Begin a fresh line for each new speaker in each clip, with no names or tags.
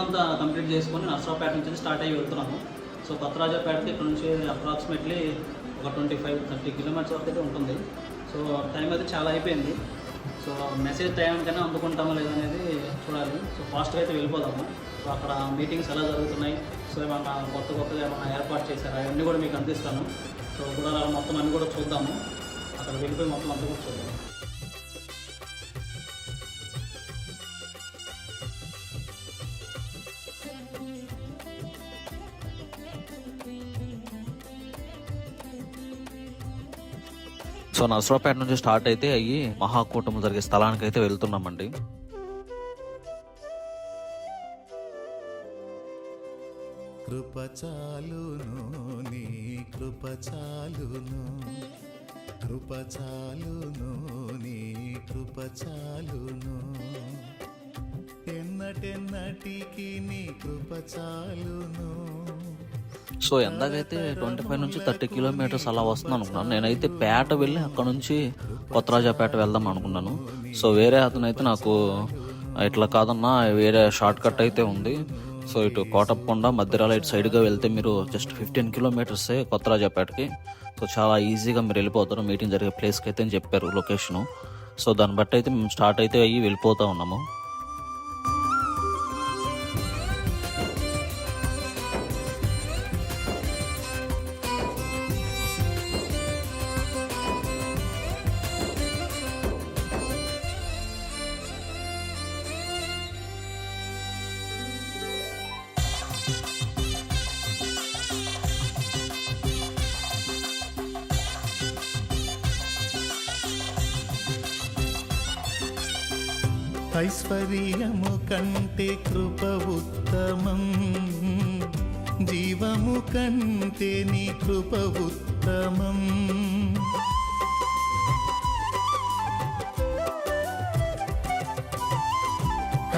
అంతా కంప్లీట్ చేసుకొని నర్సరావుపేట నుంచి స్టార్ట్ అయ్యి వెళ్తున్నాము. సో కొత్తరాజాపేటకి ఇక్కడ నుంచి అప్రాక్సిమేట్లీ ఒక 25-30 కిలోమీటర్స్ వరకు అయితే ఉంటుంది. సో టైం అయితే చాలా అయిపోయింది. సో మెసేజ్ టైంకైనా అందుకుంటామో లేదనేది చూడాలి. సో ఫాస్ట్గా అయితే వెళ్ళిపోదాము. సో అక్కడ మీటింగ్స్ ఎలా జరుగుతున్నాయి, సో ఏమన్నా కొత్తగా ఏమన్నా ఏర్పాటు చేశారా అవన్నీ కూడా మీకు అందిస్తాను. సో గుడారాలు మొత్తం అన్నీ కూడా చూద్దాము. అక్కడ వెళ్ళిపోయి మొత్తం అంతా కూడా చూద్దాము.
సో నర్సరావుపేట నుంచి స్టార్ట్ అయితే అయ్యి మహాకూటమి జరిగే స్థలానికి అయితే వెళ్తున్నామండి.
కృపచాలును నీ కృపచాలును, కృపచాలును నీ కృపచాలును, ఎన్నటెన్నటికి నీ కృపచాలును.
సో ఎందాకైతే 25 నుంచి 30 కిలోమీటర్స్ అలా వస్తుంది అనుకున్నాను. నేనైతే పేట వెళ్ళి అక్కడ నుంచి కొత్తరాజాపేట వెళ్దాం అనుకున్నాను. సో వేరే అతను అయితే నాకు ఇట్లా కాదన్నా వేరే షార్ట్ కట్ అయితే ఉంది, సో ఇటు కోటప్పకొండ మధ్యరాల ఇటు సైడ్గా వెళ్తే మీరు జస్ట్ 15 కిలోమీటర్సే కొత్తరాజాపేటకి. సో చాలా ఈజీగా మీరు వెళ్ళిపోతారు మీటింగ్ జరిగే ప్లేస్కి అయితే అని చెప్పారు లొకేషను. సో దాన్ని బట్టి అయితే మేము స్టార్ట్ అయితే అయ్యి వెళ్ళిపోతూ ఉన్నాము.
ఐశ్వర్యము కంటే కృప ఉత్తమం, జీవము కంటే నీ కృప ఉత్తమం.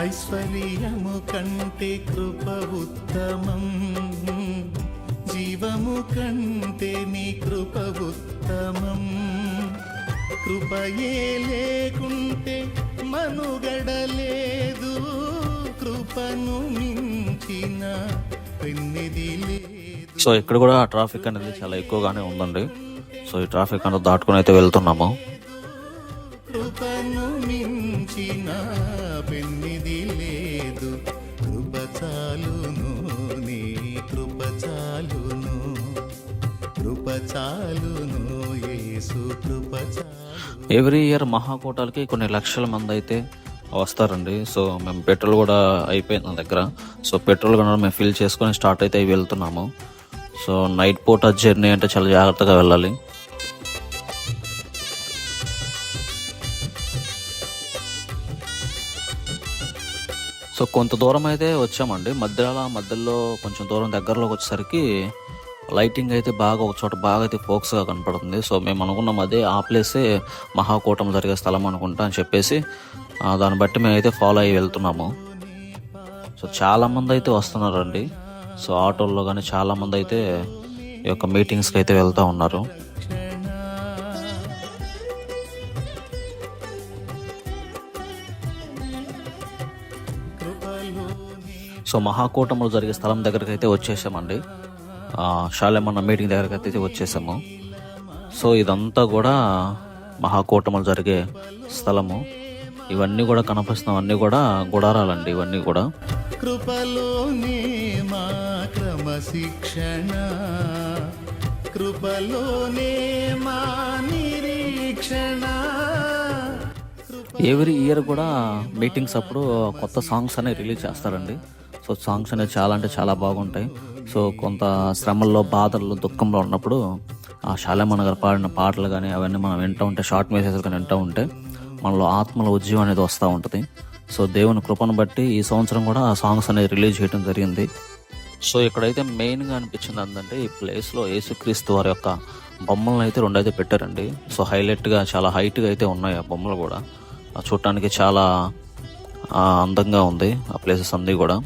ఐశ్వర్యము కంటే కృప ఉత్తమం, జీవము కంటే నీ కృప ఉత్తమం. కృపయే లేకుంటే మనుగడలేదు, కృపను మించిన పెన్నిది లేదు.
సో ఇక్కడ కూడా ట్రాఫిక్ అనేది చాలా ఎక్కువగానే ఉందండి. సో ఈ ట్రాఫిక్ అనేది దాటుకుని అయితే వెళ్తున్నాము.
కృపను మించిన పెన్నిది లేదు, కృప చాలును నీ కృప చాలును, కృప చాలును యేసు కృప చాలు.
ఎవ్రీ ఇయర్ మహాకూటాలకి కొన్ని లక్షల మంది అయితే వస్తారండి. సో మేము పెట్రోల్ కూడా అయిపోయింది నా దగ్గర. సో పెట్రోల్ కూడా మేము ఫిల్ చేసుకొని స్టార్ట్ అయితే వెళ్తున్నాము. సో నైట్ పూట జర్నీ అంటే చాలా జాగ్రత్తగా వెళ్ళాలి. సో కొంత దూరం అయితే వచ్చామండి. మధ్యలో కొంచెం దూరం దగ్గరలోకి వచ్చేసరికి లైటింగ్ అయితే బాగా ఒక చోట బాగా అయితే ఫోకస్గా కనపడుతుంది. సో మేము అనుకున్నాం అదే ఆ ప్లేసే మహాకూటమి జరిగే స్థలం అనుకుంటా అని చెప్పేసి దాన్ని బట్టి మేమైతే ఫాలో అయ్యి వెళ్తున్నాము. సో చాలామంది అయితే వస్తున్నారండి. సో ఆటోల్లో కానీ చాలామంది అయితే ఈ యొక్క మీటింగ్స్కి అయితే వెళ్తూ ఉన్నారు. సో మహాకూటములు జరిగే స్థలం దగ్గరికి అయితే వచ్చేసామండి. షాలేమన్న మీటింగ్ దగ్గరికి అయితే వచ్చేసాము. సో ఇదంతా కూడా మహాకూటములు జరిగే స్థలము. ఇవన్నీ కూడా కనిపిస్తున్నవన్నీ కూడా గుడారాలండి. ఇవన్నీ కూడా
కృపలోనే మా క్రమశిక్షణ, కృపలోనే మా నిరీక్షణ.
ఎవ్రీ ఇయర్ కూడా మీటింగ్స్ అప్పుడు కొత్త సాంగ్స్ అనేవి రిలీజ్ చేస్తారండి. సో సాంగ్స్ అనేవి చాలా అంటే చాలా బాగుంటాయి. సో కొంత శ్రమల్లో బాధల్లో దుఃఖంలో ఉన్నప్పుడు ఆ షాలేమన్న గారు పాడిన పాటలు కానీ అవన్నీ మనం వింటూ ఉంటే, షార్ట్ మెసేజ్ కానీ వింటూ ఉంటే మనలో ఆత్మల ఉద్యమం అనేది వస్తూ ఉంటుంది. సో దేవుని కృపను బట్టి ఈ సంవత్సరం కూడా ఆ సాంగ్స్ అనేది రిలీజ్ చేయడం జరిగింది. సో ఇక్కడైతే మెయిన్గా అనిపించింది ఏంటంటే ఈ ప్లేస్లో యేసుక్రీస్తు వారి యొక్క బొమ్మలను అయితే 2 అయితే పెట్టారండి. సో హైలైట్గా చాలా హైట్గా అయితే ఉన్నాయి ఆ బొమ్మలు కూడా. చూడటానికి చాలా అందంగా ఉంది ఆ ప్లేసెస్ అన్నీ కూడా.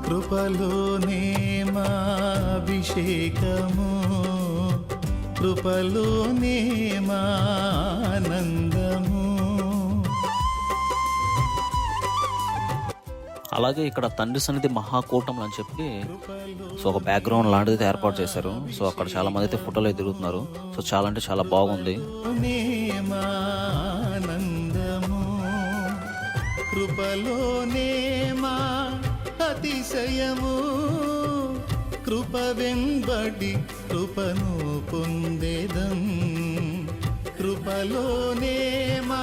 కృపలోనే మా అభిషేకము కృపలోనే మా ఆనందము.
అలాగే ఇక్కడ తండ్రి సన్నిధి మహాకూటములు అని చెప్పి సో ఒక బ్యాక్గ్రౌండ్ లాంటిది ఏర్పాటు చేశారు. సో అక్కడ చాలా మంది అయితే ఫోటోలు తిరుగుతున్నారు. సో చాలా అంటే చాలా బాగుంది.
ఆనందము కృపలోనే మా అతిశయము కృప వెంబడి కృపను పొందేదం కృపలోనే మా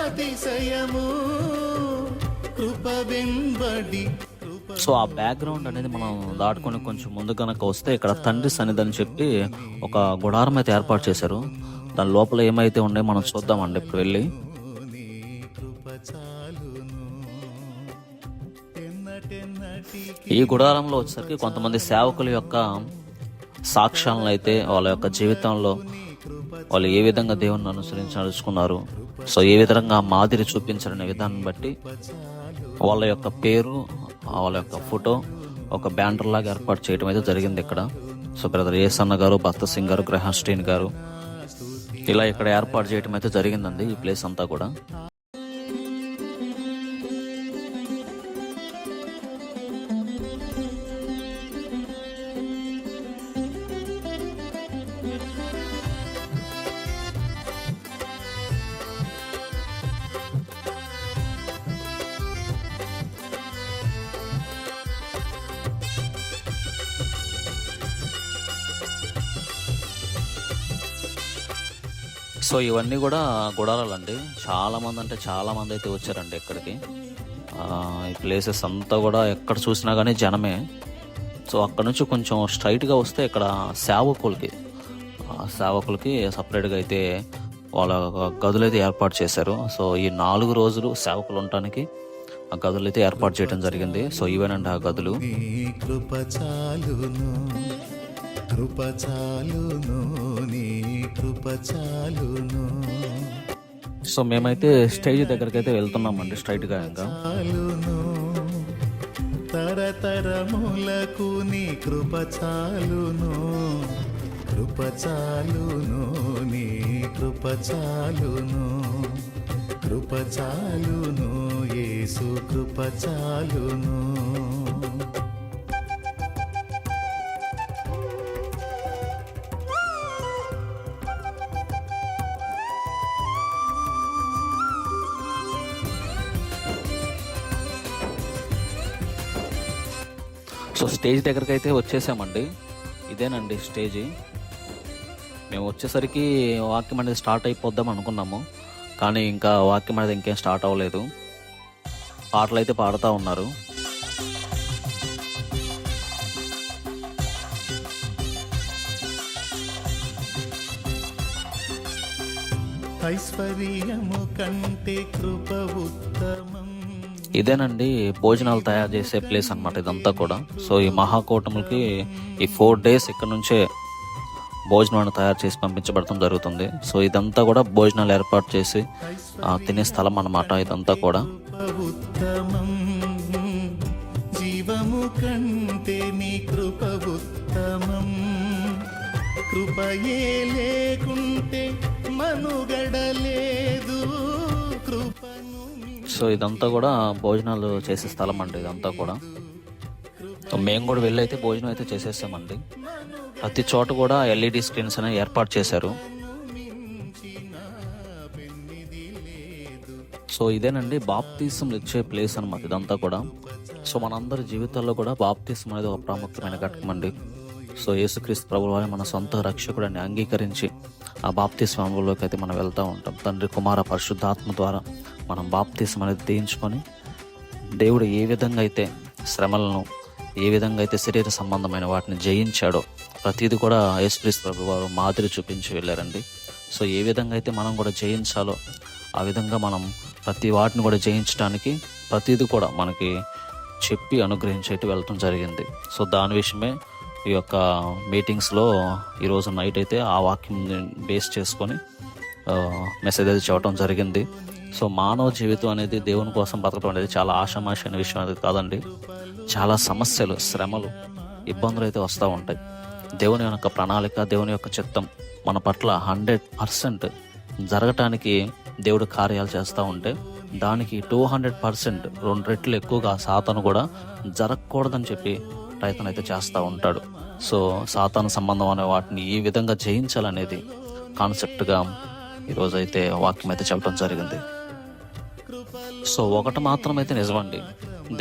అతిశయము కృప వెంబడి.
సో ఆ బ్యాక్గ్రౌండ్ అనేది మనం దాటుకొని కొంచెం ముందు కనుక వస్తే ఇక్కడ తండ్రి సన్నిధి అని చెప్పి ఒక గుడారం అయితే ఏర్పాటు చేశారు. దాని లోపల ఏమైతే ఉన్నాయో మనం చూద్దామండి ఇప్పుడు వెళ్ళి. ఈ గుడారంలో వచ్చేసరికి కొంతమంది సేవకుల యొక్క సాక్ష్యాలను అయితే వాళ్ళ యొక్క జీవితంలో వాళ్ళు ఏ విధంగా దేవుని అనుసరించి నడుచుకున్నారు, సో ఏ విధంగా మాదిరి చూపించారనే విధానం బట్టి వాళ్ళ యొక్క పేరు, వాళ్ళ యొక్క ఫోటో ఒక బ్యానర్ లాగా ఏర్పాటు చేయడం అయితే జరిగింది ఇక్కడ. సో బ్రదర్ ఏసన్న గారు, భక్త సింగ్ గారు, గ్రహం స్టీన్ గారు ఇలా ఇక్కడ ఏర్పాటు చేయడం అయితే జరిగిందండి ఈ ప్లేస్ అంతా కూడా. సో ఇవన్నీ కూడా గుడారాలండి. చాలా మంది అంటే చాలా మంది అయితే వచ్చారండి ఇక్కడికి. ఈ ప్లేసెస్ అంతా కూడా ఎక్కడ చూసినా కానీ జనమే. సో అక్కడ నుంచి కొంచెం స్ట్రైట్గా వస్తే ఇక్కడ సేవకులకి సపరేట్గా అయితే వాళ్ళ గదులు అయితే ఏర్పాటు చేశారు. సో ఈ 4 రోజులు సేవకులు ఉండటానికి ఆ గదులు అయితే ఏర్పాటు చేయడం జరిగింది. సో ఇవేనండి ఆ గదులు.
కృప చాలును నీ కృప చాలును.
సో మేమైతే స్టేజ్ దగ్గరికి అయితే వెళ్తున్నామండి స్ట్రైట్గా. ఇంకా
చాలును తరతరములకు నీ కృప చాలును కృప చాలును నీ కృప చాలును కృప చాలును యేసు కృప చాలును.
సో స్టేజ్ దగ్గరికి అయితే వచ్చేసామండి. ఇదేనండి స్టేజీ. మేము వచ్చేసరికి వాక్యం అనేది స్టార్ట్ అయిపోద్దాం అనుకున్నాము, కానీ ఇంకా వాక్యం అనేది ఇంకేం స్టార్ట్ అవ్వలేదు. పాటలు అయితే పాడుతూ ఉన్నారు.
ఐశ్వర్యము కంటే కృప ఉత్తమం.
ఇదేనండి భోజనాలు తయారు చేసే ప్లేస్ అన్నమాట ఇదంతా కూడా. సో ఈ మహాకూటములకి ఈ 4 days ఇక్కడ నుంచే భోజనాన్ని తయారు చేసి పంపించబడటం జరుగుతుంది. సో ఇదంతా కూడా భోజనాలు ఏర్పాటు చేసి తినే స్థలం అన్నమాట ఇదంతా కూడా.
ఉత్తమం జీవము కంటే నీ కృప ఉత్తమం కృపయే లేకుంటే మనుగడ లేదు కృపను.
సో ఇదంతా కూడా భోజనాలు చేసే స్థలం అండి ఇదంతా కూడా. మేము కూడా వెళ్ళి అయితే భోజనం అయితే చేసేసామండి. ప్రతి చోట కూడా LED స్క్రీన్స్ అనేవి ఏర్పాటు చేశారు. సో ఇదేనండి బాప్తిసం ఇచ్చే ప్లేస్ అన్నమాట ఇదంతా కూడా. సో మనందరి జీవితాల్లో కూడా బాప్తిసం అనేది ఒక ప్రాముఖ్యమైన ఘటకం అండి. సో యేసుక్రీస్తు ప్రభువారిని మన సొంత రక్షకుడిని అంగీకరించి ఆ బాప్తిసం అనుభవంలోకి అయితే మనం వెళ్తూ ఉంటాం. తండ్రి కుమార పరిశుద్ధాత్మ ద్వారా మనం బాప్తిసం అనేది తీయించుకొని దేవుడు ఏ విధంగా అయితే శ్రమలను, ఏ విధంగా అయితే శరీర సంబంధమైన వాటిని జయించాడో ప్రతిదీ కూడా యేసుక్రీస్తు ప్రభువారు మాదిరి చూపించి వెళ్ళారండి. సో ఏ విధంగా అయితే మనం కూడా జయించాలో ఆ విధంగా మనం ప్రతి వాటిని కూడా జయించడానికి ప్రతిదీ కూడా మనకి చెప్పి అనుగ్రహించేట్టు వెళ్ళటం జరిగింది. సో దాని విషయమే ఈ యొక్క మీటింగ్స్లో ఈరోజు నైట్ అయితే ఆ వాక్యం బేస్ చేసుకొని మెసేజ్ అయితే చెప్పడం జరిగింది. సో మానవ జీవితం అనేది దేవుని కోసం బతకడం అనేది చాలా ఆషామాషి అనే విషయం అనేది కాదండి. చాలా సమస్యలు, శ్రమలు, ఇబ్బందులు అయితే వస్తూ ఉంటాయి. దేవుని యొక్క ప్రణాళిక, దేవుని యొక్క చిత్తం మన పట్ల 100% జరగటానికి దేవుడు కార్యాలు చేస్తూ ఉంటే దానికి 200% 2 రెట్లు ఎక్కువగా సాతాను కూడా జరగకూడదని చెప్పి ప్రయత్నం అయితే చేస్తూ ఉంటాడు. సో సాతాను సంబంధం అనే వాటిని ఈ విధంగా జయించాలనేది కాన్సెప్ట్గా ఈరోజైతే వాక్యం అయితే చెప్పడం జరిగింది. సో ఒకటి మాత్రమైతే నిజమండి,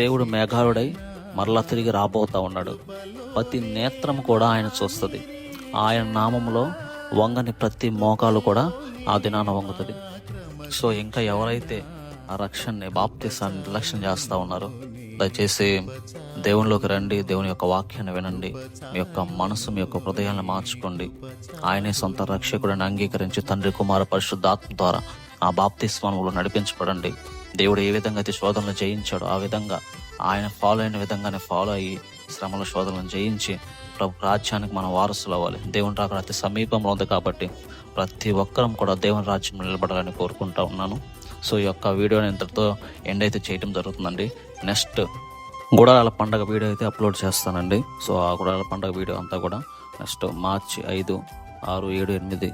దేవుడు మేఘాళుడై మరలా తిరిగి రాబోతా ఉన్నాడు. ప్రతి నేత్రం కూడా ఆయన చూస్తుంది. ఆయన నామంలో వంగని ప్రతి మోకాలు కూడా ఆ దినాన వంగుతుంది. సో ఇంకా ఎవరైతే ఆ రక్షణని, బాప్తిసాన్ని నిర్లక్ష్యం చేస్తూ ఉన్నారో దయచేసి దేవునిలోకి రండి, దేవుని యొక్క వాక్యాన్ని వినండి, మీ యొక్క మనసు, మీ యొక్క హృదయాన్ని మార్చుకోండి. ఆయనే సొంత రక్షకుడిని అంగీకరించి తండ్రి, కుమార, పరిశుద్ధాత్మ ద్వారా ఆ బాప్తిస్మములో నడిపించబడండి. దేవుడు ఏ విధంగా అయితే శోధనలు జయించాడో ఆ విధంగా ఆయన ఫాలో అయిన విధంగానే ఫాలో అయ్యి శ్రమల శోధనలను జయించి ప్రభు రాజ్యానికి మనం వారసులు అవ్వాలి. దేవుని రాకడ అతి సమీపంలో ఉంది కాబట్టి ప్రతి ఒక్కరం కూడా దేవుని రాజ్యంలో నిలబడాలని కోరుకుంటా ఉన్నాను. సో ఈ యొక్క వీడియోని ఇంతటితో ఎండ్ అయితే చేయడం జరుగుతుందండి. నెక్స్ట్ గుడారాల పండగ వీడియో అయితే అప్లోడ్ చేస్తానండి. సో ఆ గుడారాల పండగ వీడియో అంతా కూడా నెక్స్ట్ మార్చి 5, 6, 7, 8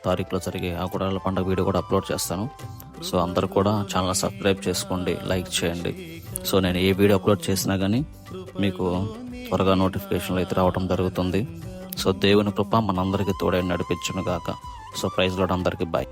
తారీఖులో జరిగే ఆ గుడారాల పండగ వీడియో కూడా అప్లోడ్ చేస్తాను. సో అందరూ కూడా ఛానల్ సబ్స్క్రైబ్ చేసుకోండి, లైక్ చేయండి. సో నేను ఏ వీడియో అప్లోడ్ చేసినా కానీ మీకు త్వరగా నోటిఫికేషన్లు అయితే రావడం జరుగుతుంది. సో దేవుని కృప మనందరికీ తోడై నడిపించును గాక. సో ప్రైజ్ లార్డ్, అందరికీ బాయ్.